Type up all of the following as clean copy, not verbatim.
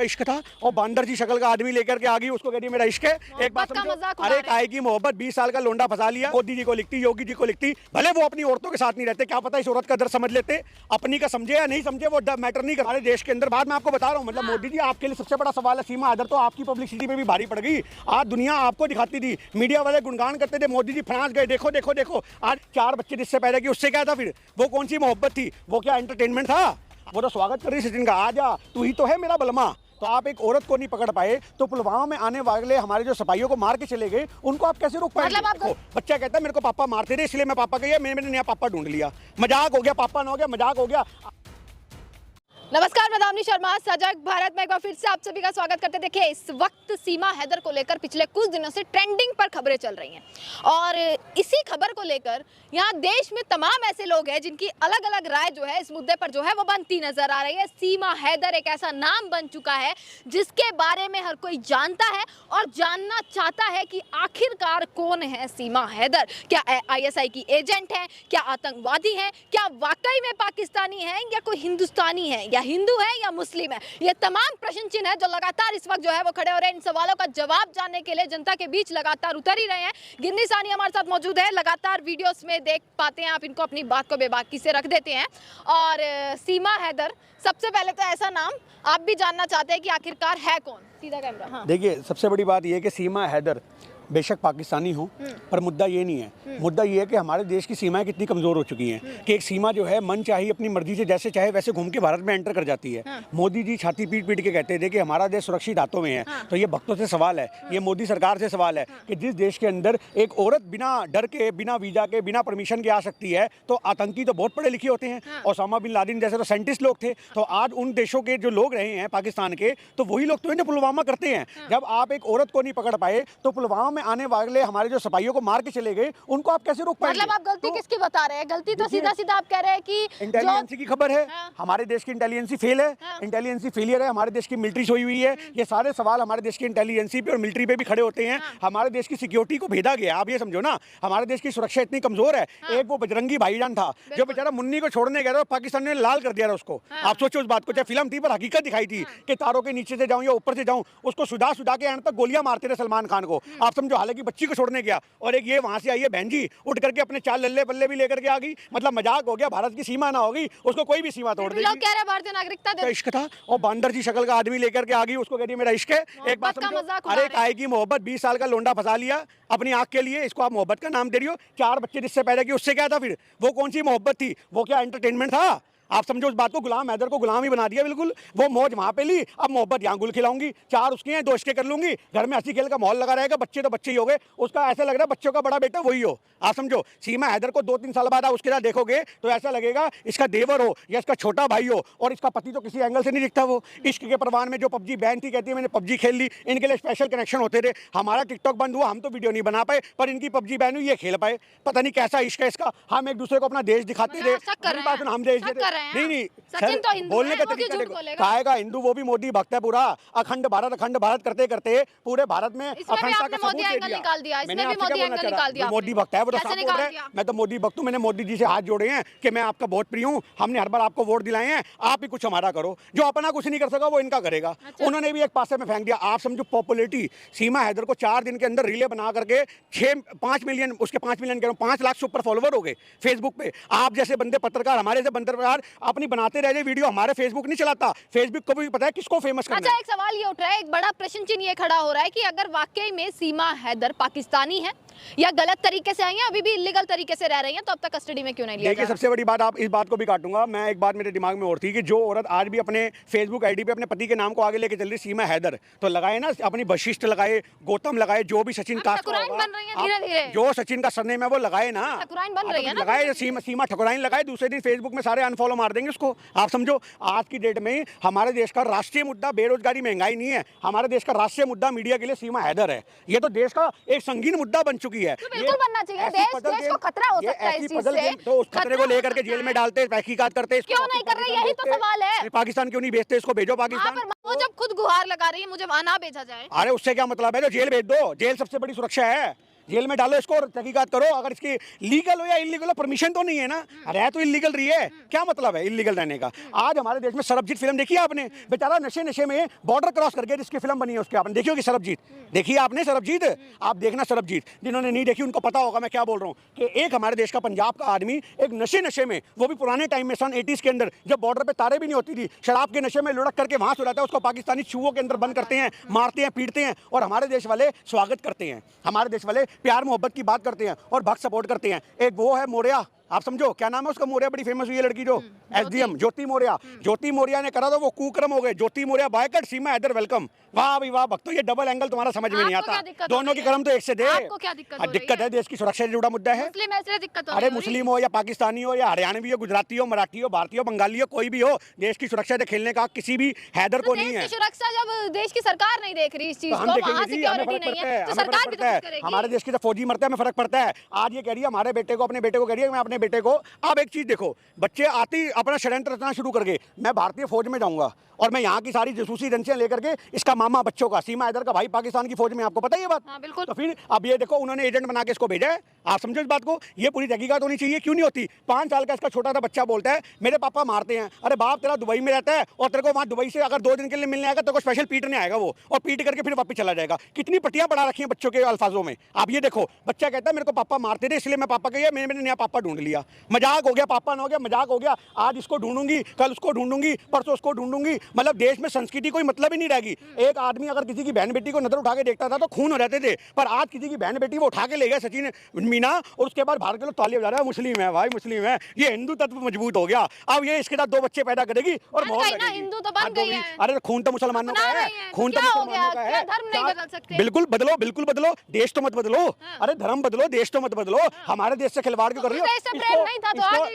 का इश्क था और बांदर जी शक्ल का आदमी लेकर के आ गई, उसको कह रही मेरा इश्क है। एक बात समझो, अरे काय की मोहब्बत, 20 साल का लोंडा फंसा लिया। मोदी जी को लिखती, योगी जी को लिखती, भले वो अपनी औरतों के साथ नहीं रहते, क्या पता इस औरत का दर्द समझ लेते, अपनी का समझे या नहीं समझे वो मैटर नहीं कर रहा देश के अंदर। बात मैं आपको बता रहा हूँ, मतलब मोदी जी आपके लिए सबसे बड़ा सवाल है। सीमा हैदर तो आपकी पब्लिसिटी पे भी भारी पड़ गई, आज दुनिया आपको दिखाती थी, मीडिया वाले गुणगान करते थे, मोदी जी फ्रांस गए, देखो देखो देखो, आज 4 बच्चे जिससे पैदा किए, उससे क्या था फिर? वो कौन सी मोहब्बत थी? वो क्या एंटरटेनमेंट था? वो तो स्वागत कर रही सचिन का, आ जा तू ही तो है मेरा बलमा। तो आप एक औरत को नहीं पकड़ पाए तो पुलवामा में आने वाले हमारे जो सिपाहियों को मार के चले गए, उनको आप कैसे रोक पाएंगे? मतलब बच्चा कहता है मेरे को पापा मारते थे इसलिए मैं पापा गया, मैंने नया पापा ढूंढ लिया। मजाक हो गया, पापा ना हो गया, मजाक हो गया। नमस्कार, मैं दामिनी शर्मा, सजग भारत में एक बार फिर से आप सभी का स्वागत करते। देखिए, इस वक्त सीमा हैदर को लेकर पिछले कुछ दिनों से ट्रेंडिंग पर खबरें चल रही हैं और इसी खबर को लेकर यहाँ देश में तमाम ऐसे लोग हैं जिनकी अलग अलग राय जो है इस मुद्दे पर जो है वो बनती नजर आ रही है। सीमा हैदर एक ऐसा नाम बन चुका है जिसके बारे में हर कोई जानता है और जानना चाहता है कि आखिरकार कौन है सीमा हैदर। क्या ISI की एजेंट है? क्या आतंकवादी है? क्या वाकई में पाकिस्तानी है या कोई हिंदुस्तानी है, या हिंदू है या मुस्लिम है? ये तमाम प्रश्न चिन्ह है जो लगातार इस वक्त जो है वो खड़े हो रहे हैं। इन सवालों का जवाब जानने के लिए जनता के बीच लगातार उतर ही रहे हैं। गिन्नी सानी हमारे साथ मौजूद है, लगातार वीडियोस में देख पाते हैं आप इनको, अपनी बात को बेबाकी से रख देते हैं। और सीमा हैदर, सबसे पहले तो ऐसा नाम आप भी जानना चाहते हैं कि आखिरकार है कौन? सीधा कैमरा। हाँ। देखिए, सबसे बड़ी बात यह है कि सीमा हैदर बेशक पाकिस्तानी हो, पर मुद्दा ये नहीं है। मुद्दा ये है कि हमारे देश की सीमाएं कितनी कमज़ोर हो चुकी हैं कि एक सीमा जो है मन चाहे अपनी मर्जी से जैसे चाहे वैसे घूम के भारत में एंटर कर जाती है। मोदी जी छाती पीट पीट के कहते थे कि हमारा देश सुरक्षित हाथों में है। तो ये भक्तों से सवाल है, ये मोदी सरकार से सवाल है कि जिस देश के अंदर एक औरत बिना डर के, बिना वीज़ा के, बिना परमिशन के आ सकती है, तो आतंकी तो बहुत पढ़े लिखे होते हैं। ओसामा बिन लादेन जैसे तो साइंटिस्ट लोग थे। तो आज उन देशों के जो लोग रहे हैं पाकिस्तान के, तो वही लोग तो इन्हें पुलवामा करते हैं। जब आप एक औरत को नहीं पकड़ पाए तो पुलवामा में आने वाले हमारे जो सिपाहियों को मार के चले गए, उनको आप कैसे रोक पाएंगे? मतलब आप गलती किसकी बता रहे हैं? गलती तो सीधा सीधा आप कह रहे हैं कि इंटेलिजेंसी की खबर है। हमारे देश की इंटेलिजेंसी फेल है, इंटेलिजेंसी फेलियर है, हमारे देश की मिलिट्री सोई हुई है। ये सारे सवाल हमारे देश की इंटेलिजेंसी पे और मिलिट्री पे भी खड़े होते हैं। हमारे देश की सिक्योरिटी को भेदा गया। आप ये समझो ना, हमारे देश की सुरक्षा इतनी कमजोर है। एक वो बजरंगी भाईजान था जो बेचारा मुन्नी को छोड़ने गया था, पाकिस्तान ने लाल कर दिया था उसको। आप सोचो उस बात को, चाहे फिल्म थी पर हकीकत दिखाई थी कि तारों के नीचे से जाऊं या ऊपर से जाऊं, उसको सुधा सुधा के एंड तक गोलियां मारते थे सलमान खान को। आप समझो, हालांकि बच्ची को छोड़ने गया और एक ये वहां से आई है बहन जी उठ करके अपने 4 लल्ले बल्ले भी लेकर के आ गई। मतलब मजाक हो गया, भारत की सीमा ना होगी उसको कोई भी सीमा तोड़ देगी। लोग कह रहे हैं भारतीय नागरिकता दे। इश्क था और बांदर जी शक्ल का आदमी लेकर के आ गई, उसको कह रही मेरा इश्क है। एक बात समझो, अरे काय की मोहब्बत, 20 साल का लोंडा फंसा लिया अपनी आंख के लिए, इसको आप मोहब्बत का नाम दे रही हो। 4 बच्चे जिससे पैदा किए, उससे क्या था फिर? वो कौन सी मोहब्बत थी? वो क्या एंटरटेनमेंट था? आप समझो उस बात को, गुलाम हैदर को गुलाम ही बना दिया बिल्कुल। वो मौज वहां पे ली, अब मोहब्बत यहाँ गुल खिलाऊंगी। 4 उसके हैं, 2 इसके कर लूंगी, घर में हंसी खेल का माहौल लगा रहेगा। बच्चे तो बच्चे ही हो गए, उसका ऐसा लग रहा है बच्चों का बड़ा बेटा वही हो। आप समझो, सीमा हैदर को 2-3 साल बाद आप उसके साथ देखोगे तो ऐसा लगेगा इसका देवर हो या इसका छोटा भाई हो, और इसका पति तो किसी एंगल से नहीं दिखता। वो इश्क के परवान में जो PUBG बैन थी, कहती है मैंने PUBG खेल ली, इनके लिए स्पेशल कनेक्शन होते थे। हमारा टिकटॉक बंद हुआ, हम तो वीडियो नहीं बना पाए, पर इनकी PUBG बैन हुई, ये खेल पाए। पता नहीं कैसा इश्क है इसका। हम एक दूसरे को अपना देश दिखाते थे, हम देश नहीं तो बोलने का तरीका कहेगा हिंदू, वो भी मोदी भक्त है पूरा। अखंड भारत करते करते पूरे भारत में अखंडता का सबूत दे दिया। मैंने आपसे क्या बोलना चाह रहा, मोदी भक्त है वो तो साफ बोल रहा है। मैं तो मोदी भक्त हूं, मैंने मोदी जी से हाथ जोड़े हैं कि मैं आपका बहुत प्रिय हूं, हमने हर बार आपको वोट दिलाए हैं, आप ही कुछ हमारा करो। जो अपना कुछ नहीं कर सका वो इनका करेगा। उन्होंने भी एक पासे में फेंक दिया। आप समझो पॉपुलरिटी, सीमा हैदर को 4 दिन के अंदर रीले बना करके 5 मिलियन, उसके 5 मिलियन कह रहा हूं, 5 लाख से ऊपर फॉलोवर हो गए फेसबुक पे। आप जैसे बंदे पत्रकार, हमारे से पत्रकार अपनी बनाते रह जाए वीडियो, हमारे फेसबुक नहीं चलाता। फेसबुक को भी पता है किसको फेमस करना है। अच्छा, एक सवाल ये उठ रहा है, एक बड़ा प्रश्न चिन्ह ये खड़ा हो रहा है कि अगर वाकई में सीमा हैदर पाकिस्तानी है या गलत तरीके से आई हैं, अभी भी इलीगल तरीके से रह रही हैं, तो अब तक कस्टडी में क्यों नहीं लिया जा रहा? देखिए, सबसे बड़ी बात, आप इस बात को भी काटूंगा मैं। एक बात मेरे दिमाग में और थी कि जो औरत आज भी अपने फेसबुक आईडी पे अपने पति के नाम को आगे लेके चल रही सीमा हैदर, तो लगाए ना अपनी वशिष्ठ लगाए, गौतम लगाए, जो भी सचिन का जो सचिन का सरनेम है वो लगाए ना, लगाए सीमा ठकुराइन लगाए। दूसरे दिन फेसबुक में सारे अनफॉलो मार देंगे उसको। आप समझो, आज की डेट में हमारे देश का राष्ट्रीय मुद्दा बेरोजगारी, महंगाई नहीं है। हमारे देश का राष्ट्रीय मुद्दा मीडिया के लिए सीमा हैदर है। ये तो देश का एक संगीन मुद्दा बन चुकी है। बनना चाहिए, देश को खतरा हो सकता है इस चीज से। तो उस खतरे को लेकर के जेल में डालते, तहकीकात करते, क्यों नहीं कर रहे? यही तो सवाल है। पाकिस्तान क्यों नहीं भेजते इसको? भेजो पाकिस्तान। वो जब खुद गुहार लगा रही है मुझे ना भेजा जाए, अरे उससे क्या मतलब है? तो जेल भेज दो, जेल सबसे बड़ी सुरक्षा है। जेल में डालो इसको और तहकीकात करो। अगर इसकी लीगल हो या इलीगल हो, परमिशन तो नहीं है ना, रह तो इलीगल रही है, क्या मतलब है इलीगल रहने का। आज हमारे देश में सरबजीत फिल्म देखी आपने, बेचारा नशे नशे में बॉर्डर क्रॉस करके जिसकी फिल्म बनी है उसके आपने देखी होगी सरबजीत, देखिए आपने सरबजीत, आप देखना सरबजीत, जिन्होंने नहीं देखी उनको पता होगा मैं क्या बोल रहा हूँ कि एक हमारे देश का पंजाब का आदमी एक नशे में, वो भी पुराने टाइम में सन 80s के अंदर जब बॉर्डर पे तारे भी नहीं होती थी, शराब के नशे में लुढ़क करके वहां सुलाता है उसको, पाकिस्तानी चूहों के अंदर बंद करते हैं, मारते हैं, पीटते हैं, और हमारे देश वाले स्वागत करते हैं, हमारे देश वाले प्यार मोहब्बत की बात करते हैं और भक्त सपोर्ट करते हैं। एक वो है मौर्या, आप समझो क्या नाम है उसका, मौर्या, बड़ी फेमस हुई है लड़की जो एसडीएम ज्योति मौर्या, ज्योति मौर्या ने करा तो वो कुक्रम हो गए, ज्योति मौर्या बायकट, सीमा हैदर वेलकम। वाह भाई वाह भक्तों, ये डबल एंगल तुम्हारा समझ में नहीं आता, दोनों की कर्म तो एक से दे। आपको क्या दिक्कत है देश की सुरक्षा से जुड़ा मुद्दा है, अरे मुस्लिम हो या पाकिस्तानी हो या हरियाणवी हो, गुजराती हो, मराठी हो, भारतीय हो, बंगाली हो, कोई भी हो, देश की सुरक्षा से खेलने का किसी भी हैदर को नहीं है। सुरक्षा जब देश की सरकार नहीं देख रही इस चीज को, वहां सिक्योरिटी नहीं है तो सरकार भी तो कुछ करेगी। हमारे देश की जब फौजी मरता है हमें फर्क पड़ता है। आज ये कह रही है हमारे बेटे को, अपने बेटे को कह रही है मैं अपने बेटे को, अब एक चीज देखो, बच्चे आते ही अपना षड्यंत्र रचना शुरू कर गए, मैं भारतीय फौज में जाऊंगा और मैं यहाँ की सारी जासूसी एजेंसियां लेकर के, इसका मामा बच्चों का, सीमा हैदर का भाई पाकिस्तान की फौज में, आपको पता है ये बात। हाँ, बिल्कुल। तो फिर अब ये देखो उन्होंने एजेंट बना के इसको भेजा है, आप समझो इस बात को, ये पूरी तहकीकात होनी चाहिए, क्यों नहीं होती। 5 साल का इसका छोटा सा बच्चा बोलता है मेरे पापा मारते हैं, अरे बाप तेरा दुबई में रहता है और तेरे को वहाँ दुबई से अगर 2 दिन के लिए मिलने आएगा तो स्पेशल पीटने आएगा वो, और पीट करके फिर वापस चला जाएगा। कितनी पट्टियां बढ़ा रखी हैं बच्चों के अल्फाजों में, आप ये देखो, बच्चा कहता है मेरे को पापा मारते थे इसलिए मैं पापा कहिए मैंने नया पापा ढूंढ लिया, मजाक हो गया, पापा ना हो गया, मजाक हो गया, आज इसको ढूंढूंगी, कल उसको ढूंढूंगी, परसों उसको ढूंढूंगी, मतलब देश में संस्कृति कोई मतलब ही नहीं रहेगी। एक आदमी अगर किसी की बहन बेटी को नजर उठा के देखता था तो खून हो जाते थे, पर आज किसी की बहन बेटी वो उठा के ले गया सचिन मीना, और उसके बाद भारत के लोग ताली बजा रहे हैं, मुस्लिम है भाई, मुस्लिम है, ये हिंदू तत्व मजबूत हो गया। अब ये इसके साथ 2 बच्चे पैदा करेगी और हिंदू तो बन गई है। अरे खून तो मुसलमानों का है, खून तो मुसलमानों का है, धर्म नहीं बदल सकते। बिल्कुल बदलो, बिल्कुल बदलो, देश तो मत बदलो, अरे धर्म बदलो, देश तो मत बदलो, हमारे देश से खिलवाड़ क्यों कर रही हो।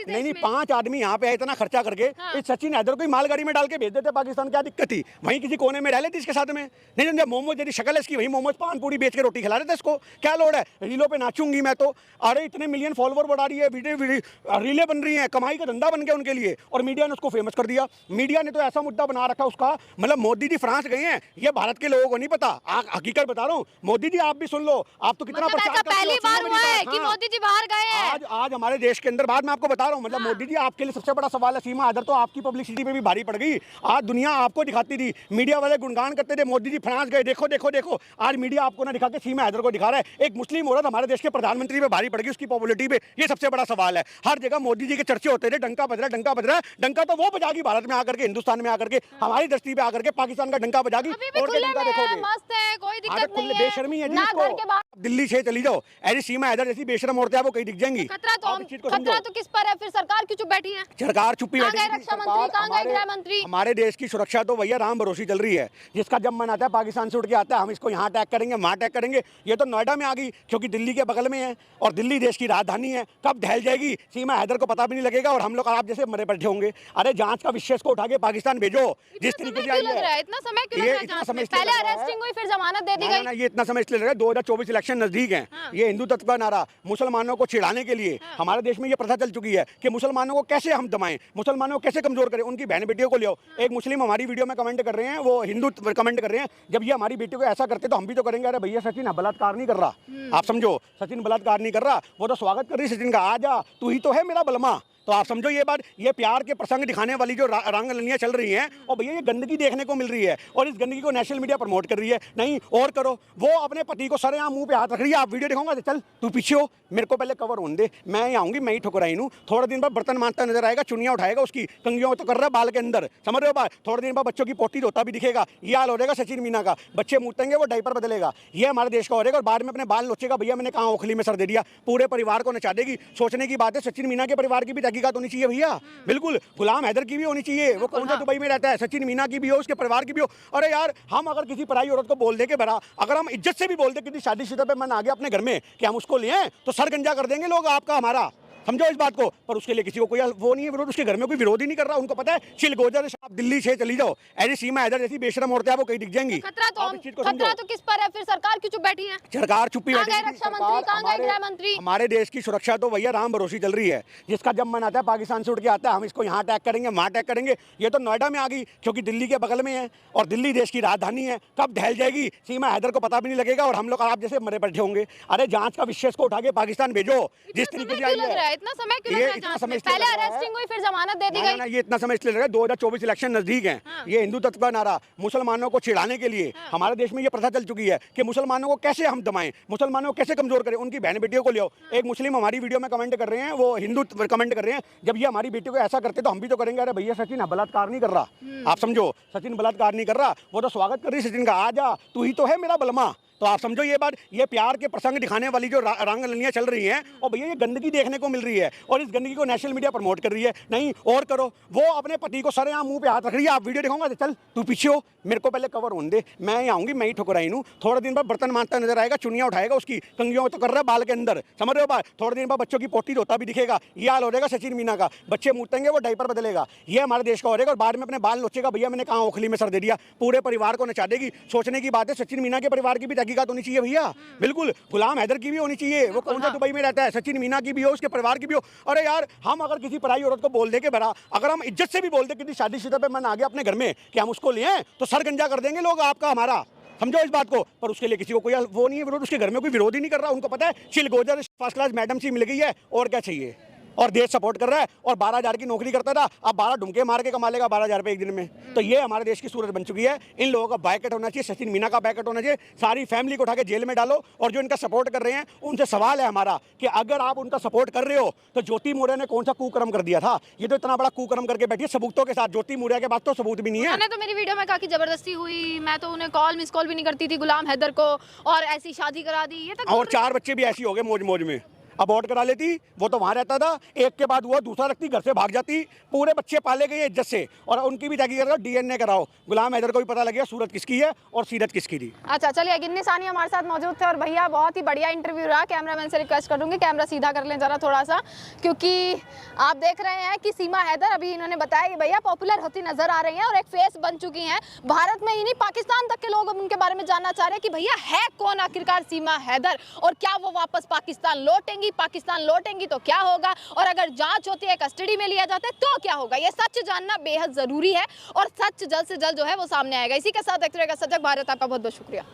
नहीं 5 आदमी यहाँ पे इतना खर्चा करके इस सचिन हैदर को मालगाड़ी में डाल के भेज देते पाकिस्तान, क्या दिक्कत थी, वहीं किसी कोने में रह लेती इसके साथ में। नहीं जब मोमोज यदि शक्ल इसकी, वही मोमोज पान पूरी बेच के रोटी खिला रहे थे इसको, क्या लोड है, रीलों पे नाचूंगी मैं तो, अरे इतने मिलियन फॉलोवर बढ़ा रही है, वीडियो रीलें बन रही हैं, कमाई का धंधा बन गया उनके लिए, और मीडिया ने उसको फेमस कर दिया। मीडिया ने तो ऐसा मुद्दा बना रखा उसका, मतलब मोदी जी फ्रांस गए हैं, ये भारत के लोगों को नहीं पता, हकीकत बता रहा हूँ, मोदी जी आप भी सुन लो, आप तो कितना प्रचार पहली बार हुआ है कि मोदी जी बाहर गए हैं आज हमारे देश के अंदर, बाद में आपको बता रहा हूँ, मतलब मोदी जी आपके लिए सबसे बड़ा सवाल है, सीमा हैदर तो आपकी पब्लिसिटी पे भी भारी पड़ गई, आज दुनिया आपको दिखाती थी, मीडिया वाले गुणगान करते थे मोदी जी फ्रांस गए, देखो देखो देखो, आज मीडिया आपको ना दिखा के सीमा हैदर को दिखा रहा है। एक मुस्लिम औरत हमारे देश के प्रधानमंत्री पे भारी पड़ गई, उसकी पॉपुलरिटी पे, ये सबसे बड़ा सवाल है। हर जगह मोदी जी के चर्चे होते थे, डंका बज रहा, डंका बज रहा, डंका तो वो बजागी भारत में आकर के, हिंदुस्तान में आकर के, हमारी धरती पे आकर के पाकिस्तान का डंका बजागी, और डंका देखोगे, मस्त है, कोई दिक्कत नहीं है, बेशर्मी है जी। दिल्ली से चली जाओ, ऐसी सीमा हैदर जैसी बेशरम औरतें आपको कहीं दिख जाएंगी। खतरा तो किस पर है फिर, सरकार क्यों चुप बैठी है, सरकार चुप्पी बैठी है, रक्षा मंत्री कहां गए, गृह मंत्री। हमारे देश की सुरक्षा तो भैया राम भरोसी चल रही है, जिसका जब मन आता है पाकिस्तान से उठ के आता है, हम इसको यहाँ अटैक करेंगे, वहाँ अटैक करेंगे, ये तो नोएडा में आ गई क्योंकि दिल्ली के बगल में है और दिल्ली देश की राजधानी है, कब ढह जाएगी सीमा हैदर को पता भी नहीं लगेगा, और हम लोग आप जैसे मरे बैठे होंगे। अरे जांच का विषय को उठा के पाकिस्तान भेजो, जिस तरीके से इतना समय क्यों लग रहा है, पहले अरेस्टिंग हुई फिर जमानत दे दी गई, ये इतना समय इसलिए लग रहा है 2024 इलेक्शन नजदीक है, ये हिंदू तत्व का नारा मुसलमानों को चिढ़ाने के लिए हमारे देश में ये प्रथा चल चुकी है कि मुसलमानों को कैसे हम दबाएं, मुसलमानों को कैसे कमजोर करें, उनकी बहन बेटियों को ले आओ। एक मुस्लिम हमारी वीडियो में कमेंट कर रहे हैं, वो हिंदू कमेंट कर रहे हैं, जब ये हमारी बेटी को ऐसा करते तो हम भी तो करेंगे। अरे भैया सचिन बलात्कार नहीं कर रहा, आप समझो, सचिन बलात्कार नहीं कर रहा, वो तो स्वागत कर रही सचिन का, आ जा तू ही तो है मेरा बलमा। तो आप समझो ये बात, ये प्यार के प्रसंग दिखाने वाली जो रंगलियाँ चल रही हैं, और भैया ये गंदगी देखने को मिल रही है, और इस गंदगी को नेशनल मीडिया प्रमोट कर रही है। नहीं और करो, वो अपने पति को सरेआम मुंह पे हाथ रख रही है, आप वीडियो दिखाऊंगा, चल तू पीछे हो, मेरे को पहले कवर होने दे, मैं ही आऊँगी, मैं ही ठुकराई हूँ, थोड़े दिन बाद बर्तन मांजता नजर आएगा, चुनिया उठाएगा, उसकी कंगियों तो कर रहा है बाल के अंदर, समझ रहे हो बात, थोड़े दिन बाद बच्चों की पोटी धोता भी दिखेगा, ये हाल हो जाएगा सचिन मीना का, बच्चे मूतेंगे वो डायपर बदलेगा, ये हमारे देश का हो जाएगा, और बाद में अपने बाल नोचेगा, भैया मैंने कहाँ ओखली में सर दे दिया, पूरे परिवार को नचा देगी। सोचने की बात है, सचिन मीना के परिवार की भी तहकीकात होनी चाहिए भैया, बिल्कुल, गुलाम हैदर की भी होनी चाहिए, वो कौन सा दुबई में रहता है, सचिन मीना की भी हो, उसके परिवार की भी हो। अरे यार हम अगर किसी पराई औरत को बोल दे के भरा, अगर हम इज्जत से भी बोल दे किसी शादीशुदा पे मन आ गया अपने घर में कि हम उसको लिए तो सर गंजा कर देंगे लोग आपका हमारा, समझो इस बात को। पर उसके लिए किसी को कोई वो नहीं है विरोध, उसके घर में कोई विरोध ही नहीं कर रहा। उनको पता है चिलगोजा से आप दिल्ली से चली जाओ, ऐसी सीमा हैदर जैसी बेशरम औरतें आपको कहीं दिख जाएंगी। खतरा तो किस पर है फिर? सरकार क्यों चुप बैठी है? सरकार चुप्पी बैठी है। रक्षा मंत्री कहाँ गए? गृह मंत्री? हमारे देश की सुरक्षा तो भैया राम भरोसी चल रही है। जिसका जब मन आता है पाकिस्तान से उठ के आता है, हम इसको यहाँ अटैक करेंगे, वहाँ अटैक करेंगे। ये तो नोएडा में आ गई क्योंकि दिल्ली के बगल में है और दिल्ली देश की राजधानी है। कब ढहल जाएगी सीमा हैदर को पता भी नहीं लगेगा और हम लोग आप जैसे मरे बैठे होंगे। अरे जांच का विशेष को उठा के पाकिस्तान भेजो। जिस तरीके से इतना समय क्यों लग रहा है? पहले अरेस्टिंग हुई फिर जमानत दे दी गई। ये इतना समय इसलिए लगा 2024 इलेक्शन नजदीक है। ये हिंदू तत्व का नारा मुसलमानों को चिढ़ाने के लिए हमारे देश में ये प्रथा चल चुकी है कि मुसलमानों को कैसे हम दबाएं, मुसलमानों को कैसे कमजोर करें। उनकी बहन बेटियों को ले आओ। एक मुस्लिम हमारी वीडियो में कमेंट कर रहे हैं, वो हिंदू कमेंट कर रहे हैं, जब ये हमारी बेटी को ऐसा करते तो हम भी तो करेंगे। अरे भैया सचिन बलात्कार नहीं कर रहा, आप समझो, सचिन बलात्कार नहीं कर रहा, वो तो स्वागत कर रही है सचिन का, आ जा तू ही तो है मेरा बलमा। तो आप समझो ये बात, ये प्यार के प्रसंग दिखाने वाली जो रंगलियां चल रही हैं और भैया ये गंदगी देखने को मिल रही है और इस गंदगी को नेशनल मीडिया प्रमोट कर रही है। नहीं और करो, वो अपने पति को सरेआम मुंह पे हाथ रख रही है। आप वीडियो दिखाऊंगा, चल तू पीछे हो, मेरे को पहले कवर होने दे, मैं ही आऊंगी, मैं ही ठुकराई हूँ। थोड़ा दिन बाद बर्तन मांजता नजर आएगा, चुनिया उठाएगा, उसकी कंगियों तो कर रहा है बाल के अंदर, समझ रहे हो बात। थोड़े दिन बाद बच्चों की पोटी धोता भी दिखेगा। ये हाल हो जाएगा सचिन मीना का, बच्चे मूतेंगे वो डायपर बदलेगा। ये हमारे देश का हो जाएगा और बाद में अपने बाल नोचेगा, भैया मैंने कहाँ ओखली में सर दे दिया, पूरे परिवार को नचा देगी। सोचने की बात है, सचिन मीना के परिवार की भी तहकीकात होनी चाहिए भैया, बिल्कुल। गुलाम हैदर की भी होनी चाहिए, वो कौन सा दुबई में रहता है, सचिन मीना की भी हो, उसके परिवार की भी हो। अरे यार हम अगर किसी पराई औरत को बोल दे के भरा, अगर हम इज्जत से भी बोल दे किसी शादीशुदा पे मन आ गया अपने घर में कि हम उसको लिए तो सर गंजा कर देंगे लोग आपका हमारा, समझो इस बात को। पर उसके लिए किसी को कोई वो नहीं है विरोध, उसके घर में कोई विरोध ही नहीं कर रहा। उनको पता है चिलगोजा फर्स्ट क्लास मैडम सी मिल गई है और क्या चाहिए, और देश सपोर्ट कर रहा है। और 12,000 की नौकरी करता था, अब 12 ढुमके मार के कमा लेगा 12,000 रुपये एक दिन में। तो ये हमारे देश की सूरत बन चुकी है। इन लोगों का बायकॉट होना चाहिए, सचिन मीना का बायकॉट होना चाहिए। सारी फैमिली को उठा के जेल में डालो और जो इनका सपोर्ट कर रहे हैं उनसे सवाल है हमारा कि अगर आप उनका सपोर्ट कर रहे हो तो ज्योति मौर्य ने कौन सा कुकर्म कर दिया था? ये तो इतना बड़ा कुकर्म करके बैठी है सबूतों के साथ। ज्योति मौर्य के बाद तो सबूत भी नहीं है। मैंने तो मेरी वीडियो में कहा कि जबरदस्ती हुई, मैं तो उन्हें कॉल मिस कॉल भी नहीं करती थी गुलाम हैदर को, और ऐसी शादी करा दी। ये तक और 4 बच्चे भी ऐसी हो गए मौज मौज में, अबॉर्ट करा लेती, वो तो वहाँ रहता था, एक के बाद हुआ दूसरा रखती, घर से भाग जाती, पूरे बच्चे पाले गए इज्जत से। और उनकी भी तहकीकात करो, डीएनए कराओ, गुलाम हैदर को भी पता लग गया सूरत किसकी है और सीरत किसकी थी। अच्छा चलिए, गिन्नी सानी हमारे साथ मौजूद थे और भैया बहुत ही बढ़िया इंटरव्यू रहा। कैमरामैन से रिक्वेस्ट करूंगी कैमरा सीधा कर लें जरा थोड़ा सा, क्योंकि आप देख रहे हैं कि सीमा हैदर अभी इन्होंने बताया कि भैया पॉपुलर होती नजर आ रही हैं और एक फेस बन चुकी हैं भारत में ही नहीं, पाकिस्तान तक के लोग अब उनके बारे में जानना चाह रहे हैं कि भैया है कौन आखिरकार सीमा हैदर और क्या वो वापस पाकिस्तान लौटेंगी, पाकिस्तान लौटेंगी तो क्या होगा, और अगर जांच होती है, कस्टडी में लिया जाता है तो क्या होगा। ये सच जानना बेहद जरूरी है और सच जल्द से जल्द जो है वो सामने आएगा। इसी के साथ देखते रहिएगा सजग भारत। आपका बहुत बहुत शुक्रिया।